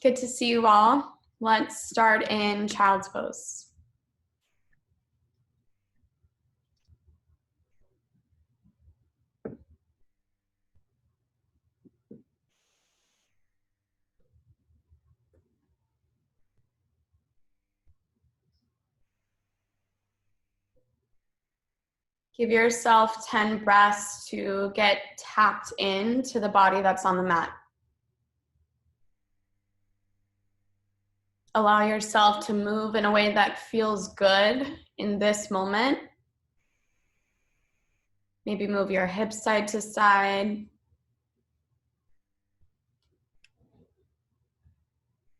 Good to see you all. Let's start in child's pose. Give yourself 10 breaths to get tapped into the body that's on the mat. Allow yourself to move in a way that feels good in this moment. Maybe move your hips side to side.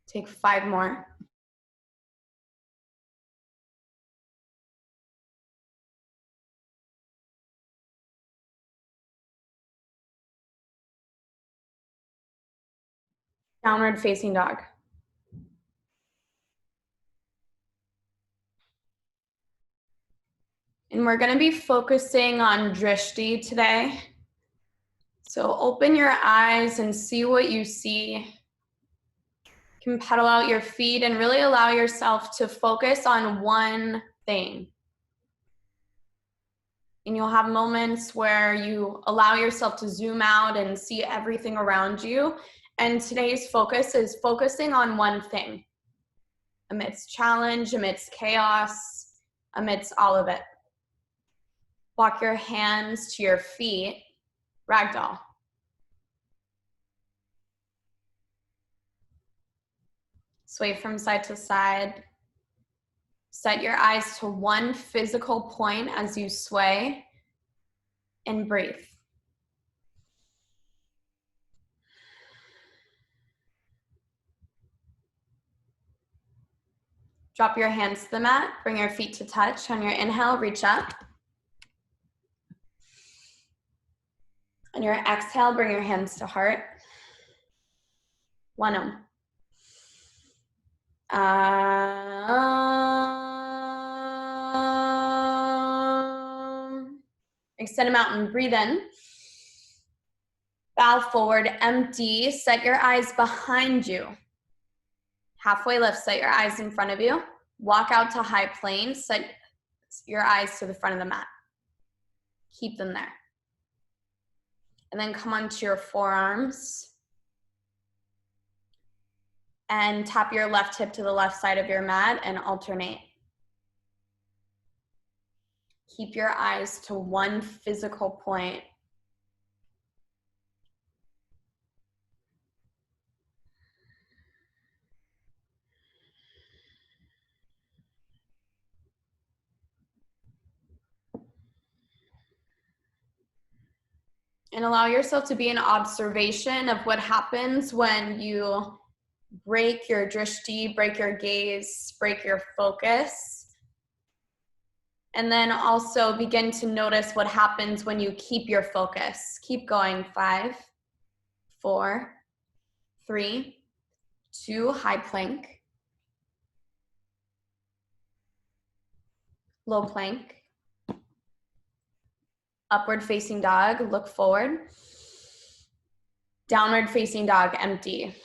Take 5 more. Downward facing dog. And we're going to be focusing on drishti today. So open your eyes and see what you see. You can pedal out your feet and really allow yourself to focus on one thing. And you'll have moments where you allow yourself to zoom out and see everything around you. And today's focus is focusing on one thing. Amidst challenge, amidst chaos, amidst all of it. Walk your hands to your feet, ragdoll. Sway from side to side. Set your eyes to one physical point as you sway and breathe. Drop your hands to the mat, bring your feet to touch. On your inhale, reach up. On your exhale, bring your hands to heart. One. Extend them out and breathe in. Bow forward, empty. Set your eyes behind you. Halfway lift, set your eyes in front of you. Walk out to high plane. Set your eyes to the front of the mat. Keep them there. And then come onto your forearms. And tap your left hip to the left side of your mat and alternate. Keep your eyes to one physical point. And allow yourself to be in observation of what happens when you break your drishti, break your gaze, break your focus. And then also begin to notice what happens when you keep your focus. Keep going. 5, 4, 3, 2, high plank. Low plank. Upward facing dog, look forward. Downward facing dog, empty.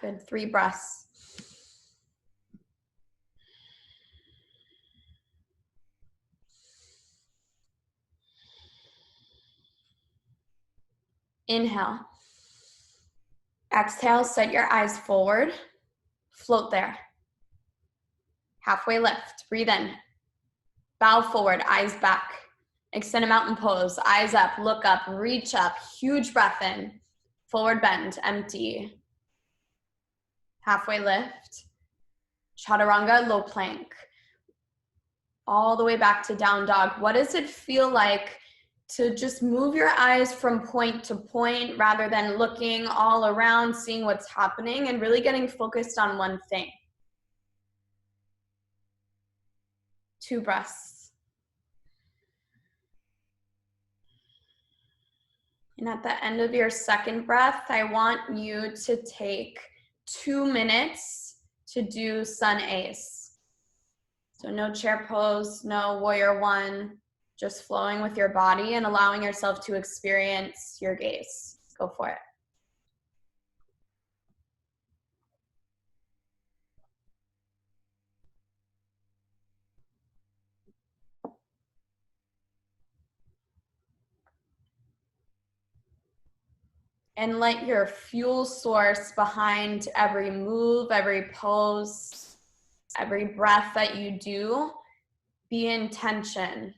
Good, 3 breaths. Inhale. Exhale, set your eyes forward. Float there. Halfway lift, breathe in. Bow forward, eyes back. Extend a mountain pose, eyes up, look up, reach up. Huge breath in. Forward bend, empty. Halfway lift. Chaturanga, low plank. All the way back to down dog. What does it feel like to just move your eyes from point to point rather than looking all around, seeing what's happening and really getting focused on one thing? 2 breaths. And at the end of your second breath, I want you to take 2 minutes to do sun ace. So no chair pose, no warrior 1, just flowing with your body and allowing yourself to experience your gaze. Go for it. And let your fuel source behind every move, every pose, every breath that you do be intention.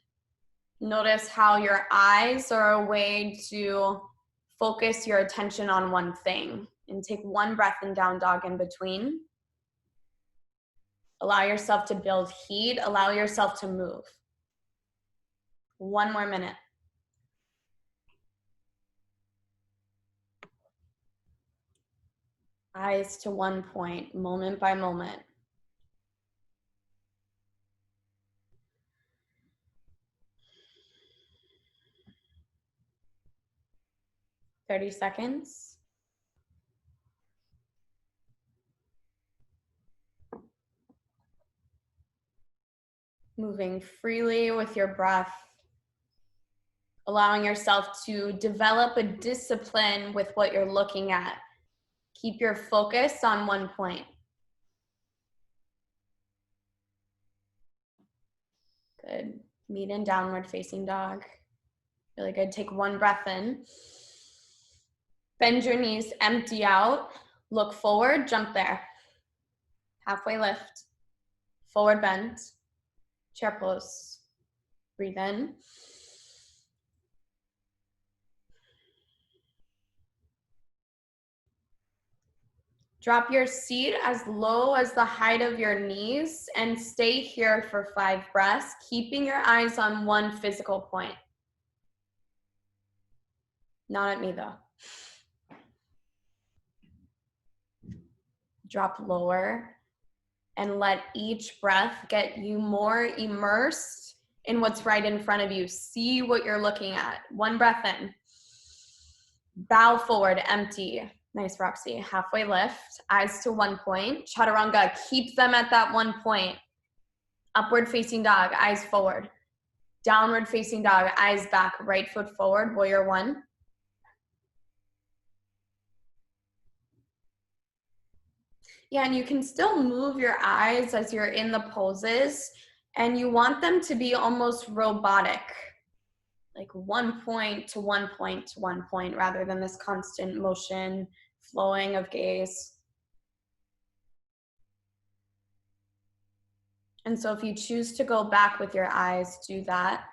Notice how your eyes are a way to focus your attention on one thing. And take one breath in down dog in between. Allow yourself to build heat. Allow yourself to move. One more minute. Eyes to one point, moment by moment. 30 seconds. Moving freely with your breath. Allowing yourself to develop a discipline with what you're looking at. Keep your focus on one point. Good. Meet in downward facing dog. Really good. Take one breath in. Bend your knees, empty out. Look forward, jump there. Halfway lift. Forward bend. Chair pose. Breathe in. Drop your seat as low as the height of your knees and stay here for 5 breaths, keeping your eyes on one physical point. Not at me though. Drop lower and let each breath get you more immersed in what's right in front of you. See what you're looking at. One breath in. Bow forward, empty. Nice, Roxy. Halfway lift, eyes to one point. Chaturanga, keep them at that one point. Upward facing dog, eyes forward. Downward facing dog, eyes back, right foot forward, warrior one. Yeah, and you can still move your eyes as you're in the poses, and you want them to be almost robotic, like one point to one point to one point, rather than this constant motion, flowing of gaze. And so if you choose to go back with your eyes, do that.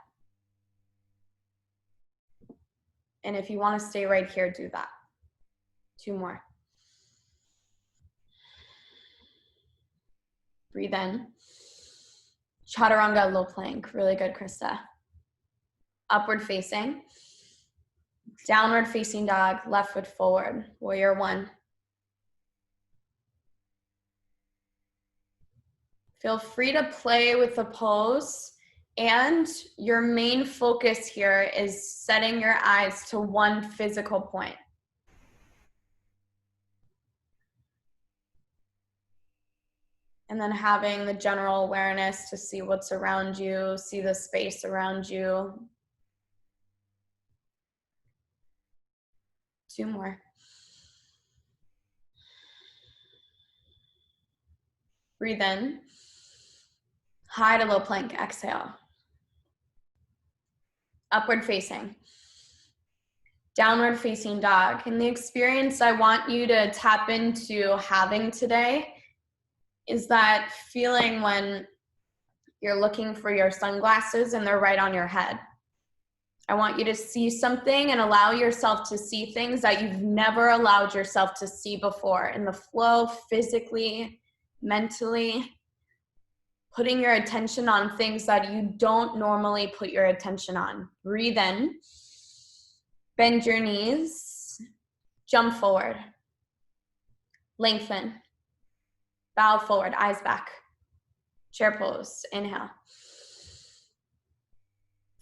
And if you want to stay right here, do that. 2 more. Breathe in. Chaturanga, low plank. Really good, Krista. Upward facing. Downward facing dog, left foot forward. Warrior one. Feel free to play with the pose, and your main focus here is setting your eyes to one physical point. And then having the general awareness to see what's around you, see the space around you. 2 more. Breathe in. High to low plank, exhale. Upward facing. Downward facing dog. And the experience I want you to tap into having today is that feeling when you're looking for your sunglasses and they're right on your head. I want you to see something and allow yourself to see things that you've never allowed yourself to see before, in the flow, physically, mentally, putting your attention on things that you don't normally put your attention on. Breathe in, bend your knees, jump forward, lengthen, bow forward, eyes back, chair pose, inhale,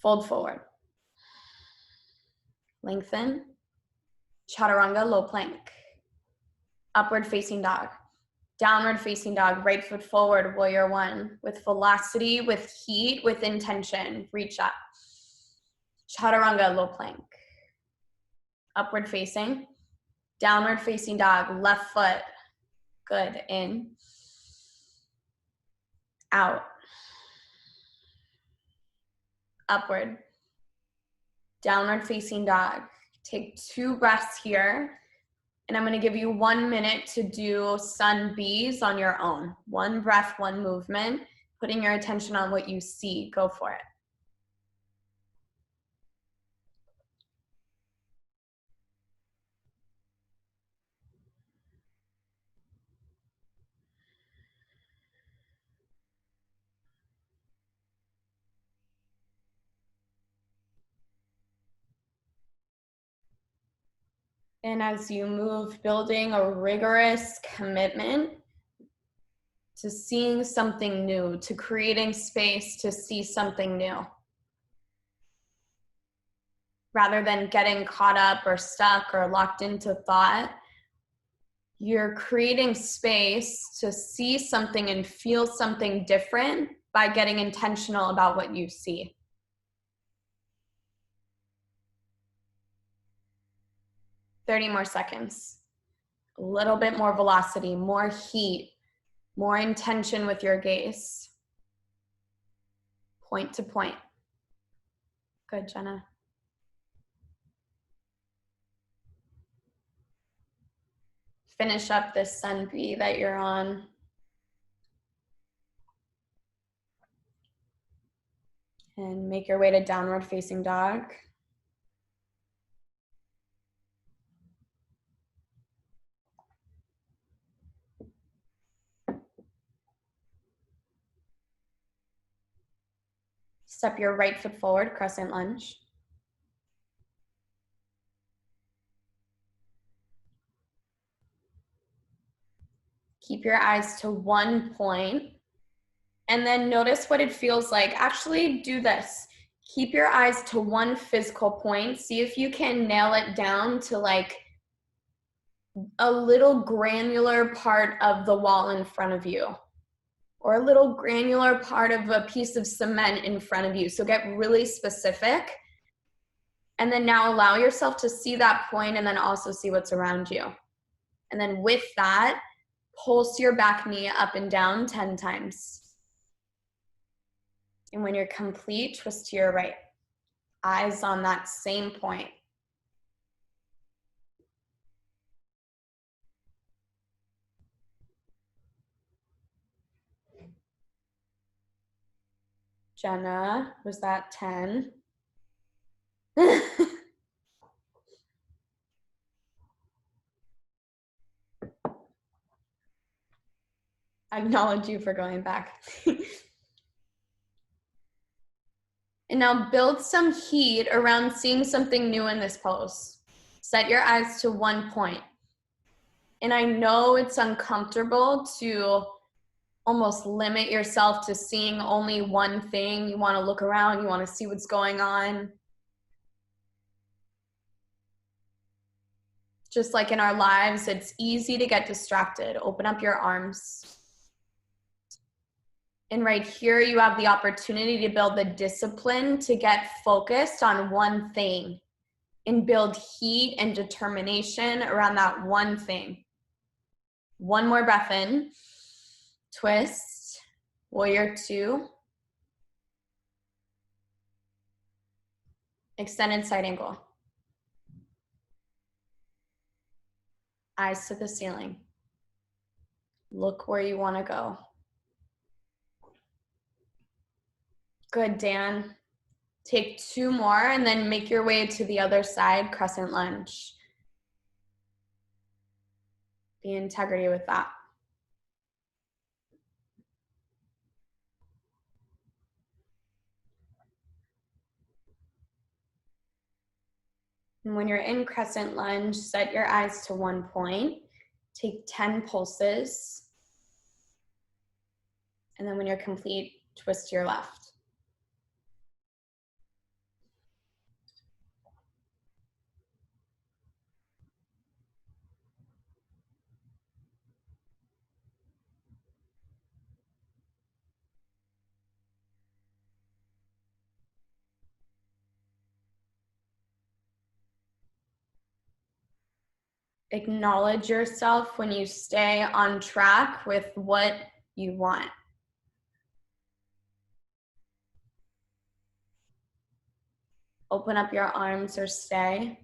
fold forward, lengthen, chaturanga, low plank, upward facing dog, downward facing dog, right foot forward, warrior one, with velocity, with heat, with intention, reach up, chaturanga, low plank, upward facing, downward facing dog, left foot, good, in, out, upward, downward facing dog. Take 2 breaths here. And I'm going to give you 1 minute to do sun B's on your own. 1 breath, 1 movement, putting your attention on what you see. Go for it. And as you move, building a rigorous commitment to seeing something new, to creating space to see something new. Rather than getting caught up or stuck or locked into thought, you're creating space to see something and feel something different by getting intentional about what you see. Thirty more seconds. A little bit more velocity, more heat, more intention with your gaze. Point to point. Good, Jenna. Finish up this sun B that you're on. And make your way to downward facing dog. Step your right foot forward, crescent lunge. Keep your eyes to 1 point, and then notice what it feels like. Actually, do this. Keep your eyes to 1 physical point. See if you can nail it down to like a little granular part of the wall in front of you, or a little granular part of a piece of cement in front of you. So get really specific. And then now allow yourself to see that point and then also see what's around you. And then with that, pulse your back knee up and down 10 times. And when you're complete, twist to your right. Eyes on that same point. Jenna, was that 10? I acknowledge you for going back. And now build some heat around seeing something new in this pose. Set your eyes to 1 point. And I know it's uncomfortable to almost limit yourself to seeing only one thing. You want to look around, you want to see what's going on. Just like in our lives, it's easy to get distracted. Open up your arms. And right here, you have the opportunity to build the discipline to get focused on one thing and build heat and determination around that one thing. 1 more breath in. Twist. Warrior 2. Extended side angle. Eyes to the ceiling. Look where you want to go. Good, Dan. Take 2 more and then make your way to the other side, crescent lunge. Be in integrity with that. And when you're in crescent lunge, set your eyes to 1 point. Take 10 pulses. And then when you're complete, twist to your left. Acknowledge yourself when you stay on track with what you want. Open up your arms or stay.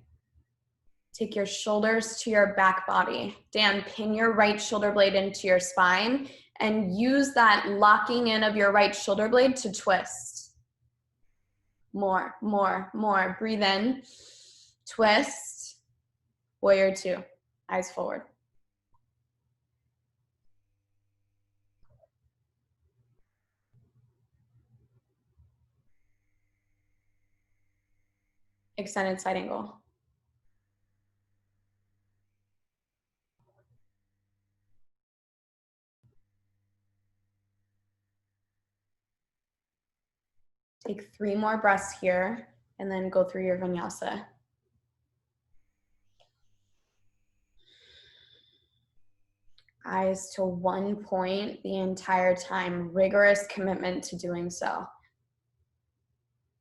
Take your shoulders to your back body. Dan, pin your right shoulder blade into your spine and use that locking in of your right shoulder blade to twist. More, more, more. Breathe in, twist, warrior two, eyes forward. Extended side angle. Take 3 more breaths here and then go through your vinyasa. Eyes to one point the entire time, rigorous commitment to doing so.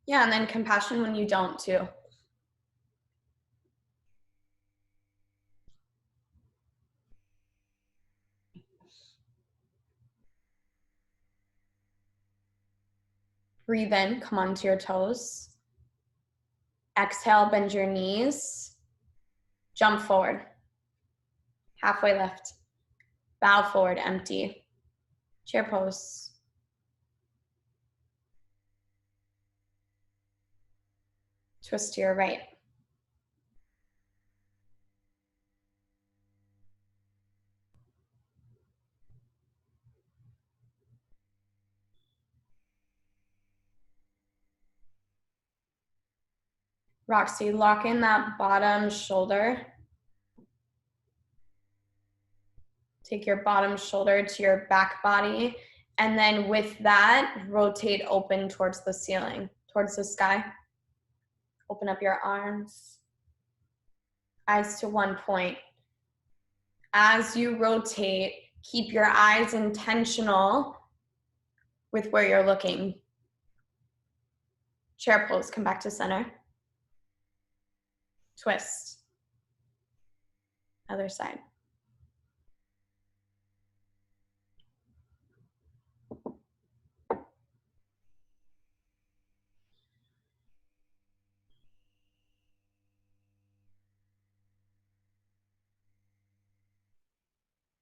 Yeah, and then compassion when you don't too. Breathe in, come onto your toes. Exhale, bend your knees. Jump forward. Halfway lift. Bow forward, empty. Chair pose. Twist to your right. Roxy, lock in that bottom shoulder. Take your bottom shoulder to your back body. And then with that, rotate open towards the ceiling, towards the sky. Open up your arms. Eyes to one point. As you rotate, keep your eyes intentional with where you're looking. Chair pose, come back to center. Twist. Other side.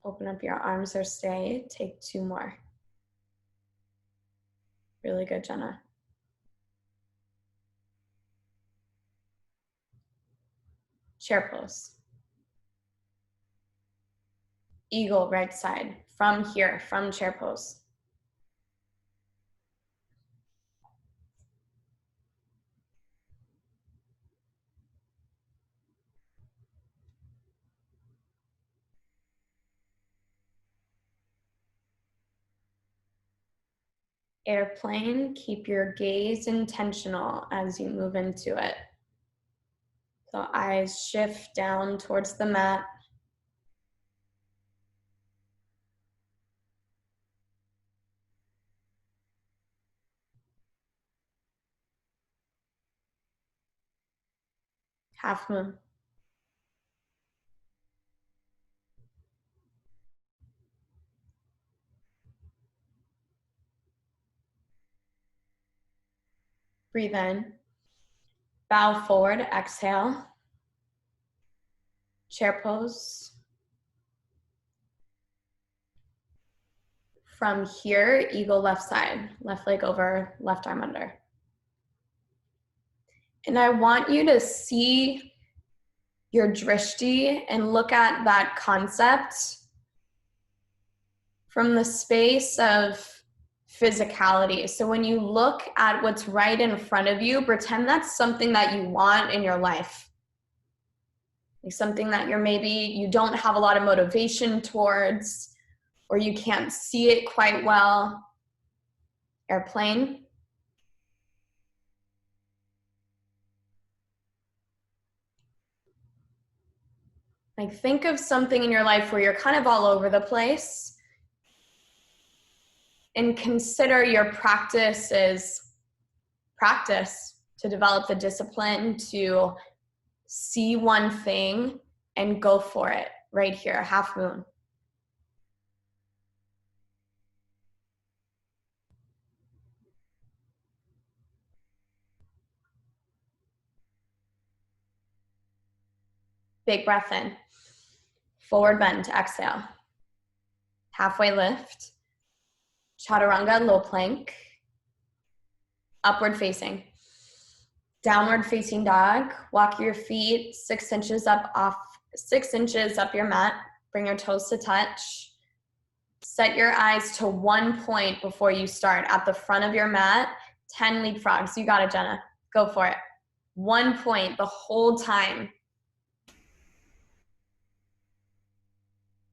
Open up your arms or stay. Take 2 more. Really good, Jenna. Chair pose. Eagle, right side. From here, from chair pose. Airplane, keep your gaze intentional as you move into it. So eyes shift down towards the mat. Half moon. Breathe in. Bow forward, exhale. Chair pose. From here, eagle left side. Left leg over, left arm under. And I want you to see your drishti and look at that concept from the space of physicality. So when you look at what's right in front of you, pretend that's something that you want in your life. Like something that you don't have a lot of motivation towards, or you can't see it quite well. Airplane. Like think of something in your life where you're kind of all over the place, and consider your practice is practice to develop the discipline to see one thing and go for it right here, half moon. Big breath in. Forward bend, exhale. Halfway lift. Chaturanga, low plank. Upward facing. Downward facing dog. Walk your feet 6 inches up your mat. Bring your toes to touch. Set your eyes to 1 point before you start. At the front of your mat, 10 leapfrogs. You got it, Jenna. Go for it. 1 point the whole time.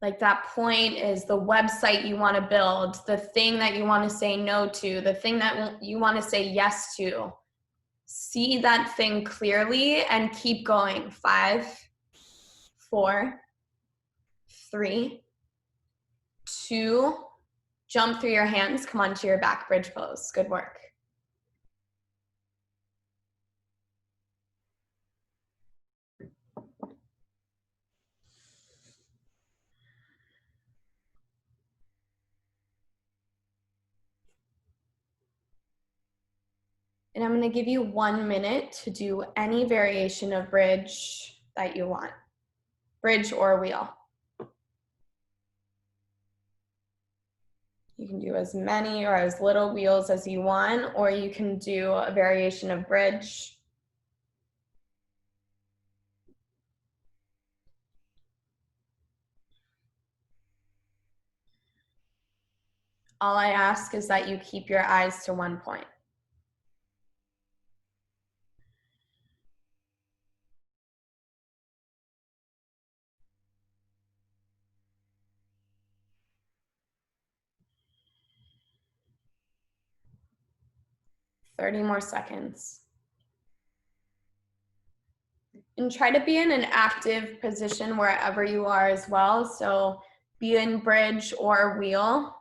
Like that point is the website you want to build, the thing that you want to say no to, the thing that you want to say yes to. See that thing clearly and keep going. 5, 4, 3, 2, jump through your hands, come onto your back bridge pose. Good work. And I'm going to give you 1 minute to do any variation of bridge that you want. Bridge or wheel. You can do as many or as little wheels as you want, or you can do a variation of bridge. All I ask is that you keep your eyes to 1 point. $30 more seconds. And try to be in an active position wherever you are as well. So be in bridge or wheel.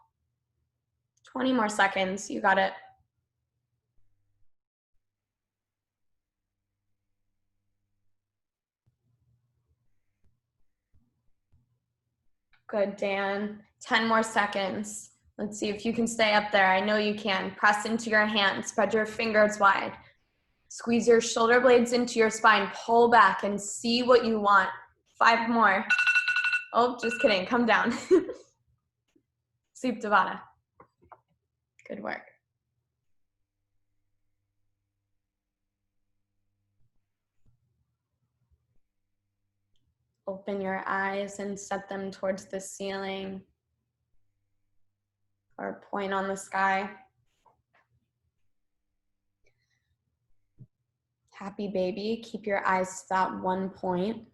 20 more seconds. You got it. Good, Dan. 10 more seconds. Let's see if you can stay up there. I know you can. Press into your hands. Spread your fingers wide. Squeeze your shoulder blades into your spine. Pull back and see what you want. 5 more. Oh, just kidding. Come down. Sleep Devata. Good work. Open your eyes and set them towards the ceiling or point on the sky. Happy baby. Keep your eyes to that 1 point.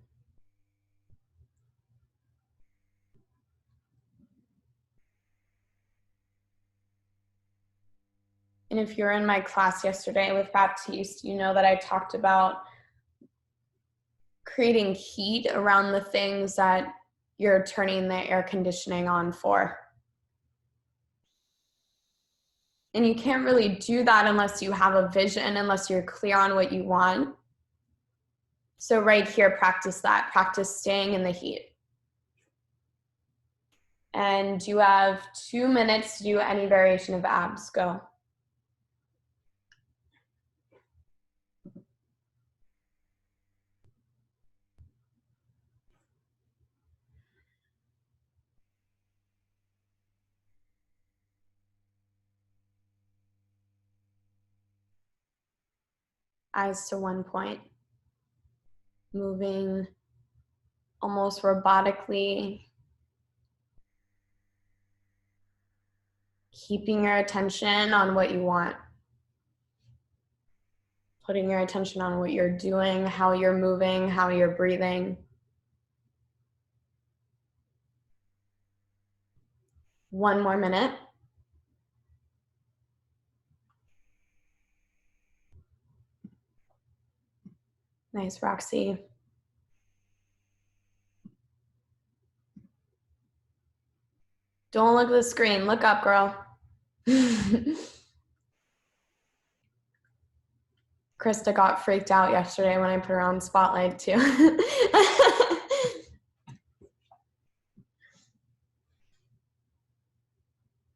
And if you're in my class yesterday with Baptiste, you know that I talked about creating heat around the things that you're turning the air conditioning on for. And you can't really do that unless you have a vision, unless you're clear on what you want. So right here, practice that. Practice staying in the heat. And you have 2 minutes to do any variation of abs. Go. Eyes to 1 point. Moving almost robotically. Keeping your attention on what you want. Putting your attention on what you're doing, how you're moving, how you're breathing. 1 more minute. Nice, Roxy. Don't look at the screen. Look up, girl. Krista got freaked out yesterday when I put her on spotlight too.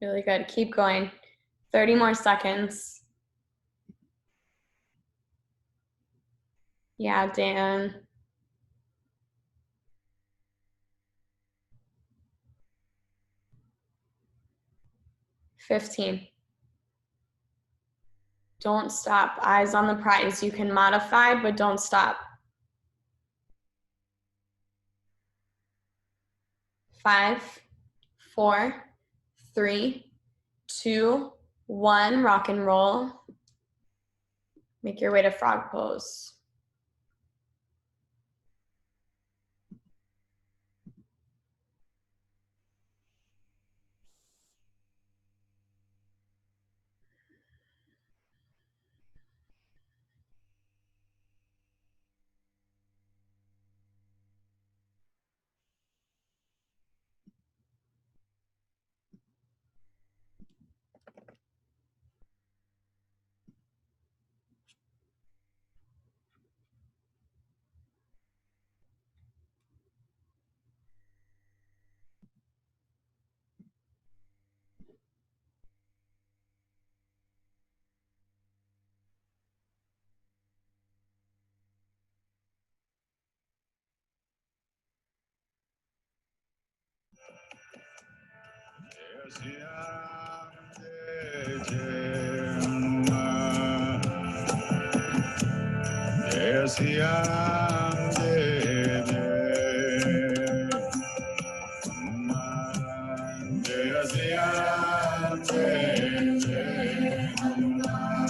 Really good. Keep going. 30 more seconds. Yeah, Dan. 15. Don't stop. Eyes on the prize. You can modify, but don't stop. 5, 4, 3, 2, 1. Rock and roll. Make your way to frog pose.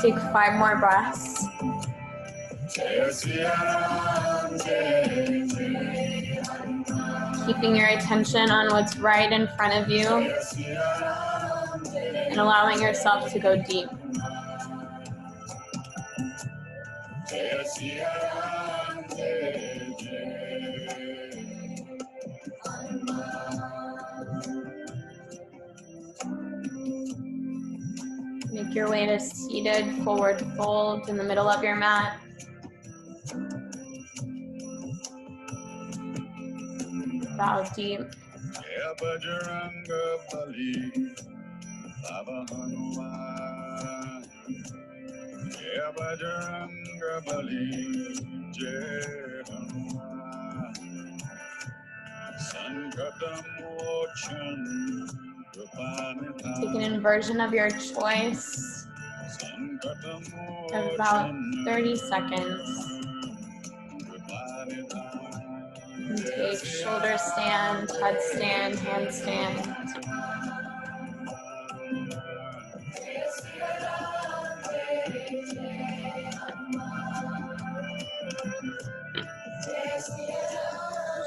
Take 5 more breaths. Keeping your attention on what's right in front of you and allowing yourself to go deep. Make your way to seated forward fold in the middle of your mat. Bow deep. Take an inversion of your choice of about 30 seconds. And take shoulder stand, headstand, handstand.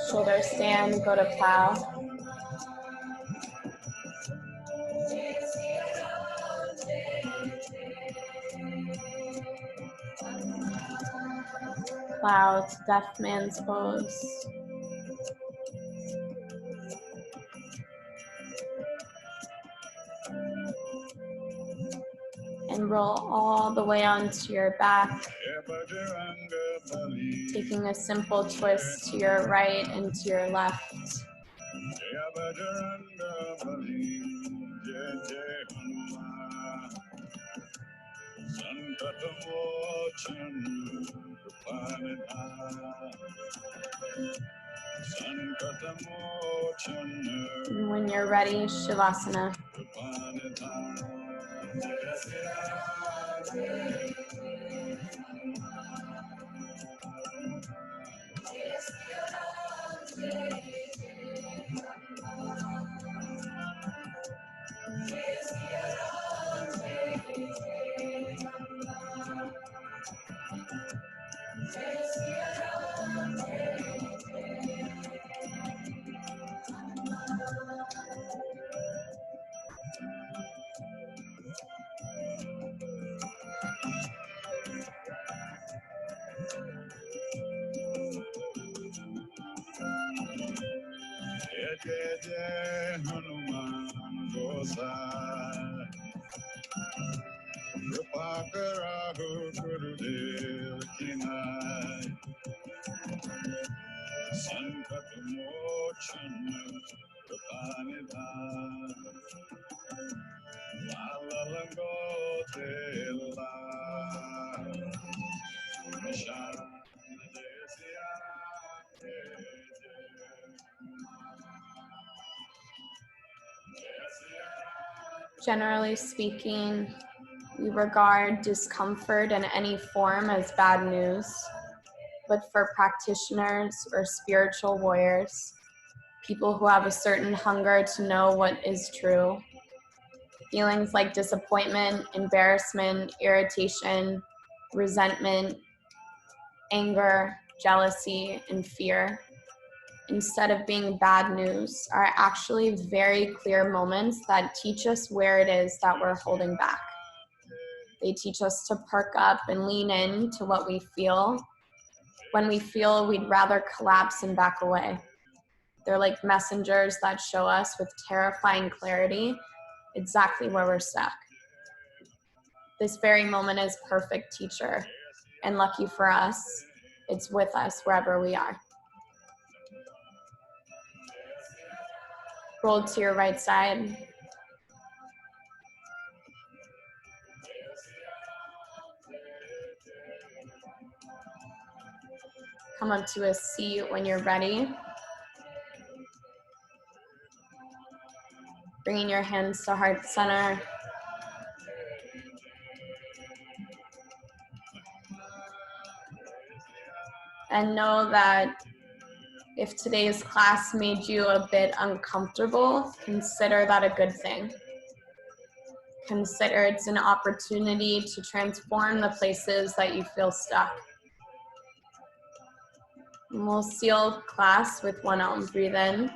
Shoulder stand, go to plow. Plow to deaf man's pose. And roll all the way onto your back. Taking a simple twist to your right and to your left. And when you're ready, Shavasana. Generally speaking, we regard discomfort in any form as bad news, but for practitioners or spiritual warriors, people who have a certain hunger to know what is true, feelings like disappointment, embarrassment, irritation, resentment, anger, jealousy, and fear, instead of being bad news, are actually very clear moments that teach us where it is that we're holding back. They teach us to perk up and lean in to what we feel when we feel we'd rather collapse and back away. They're like messengers that show us with terrifying clarity exactly where we're stuck. This very moment is perfect teacher, and lucky for us, it's with us wherever we are. Roll to your right side. Come up to a seat when you're ready. Bringing your hands to heart center. And know that if today's class made you a bit uncomfortable, consider that a good thing. Consider it's an opportunity to transform the places that you feel stuck. And we'll seal class with one Om. Breathe in.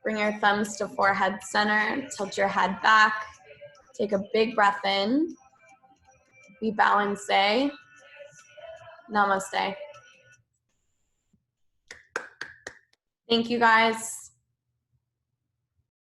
Bring your thumbs to forehead center. Tilt your head back. Take a big breath in. We bow and say, Namaste. Thank you guys.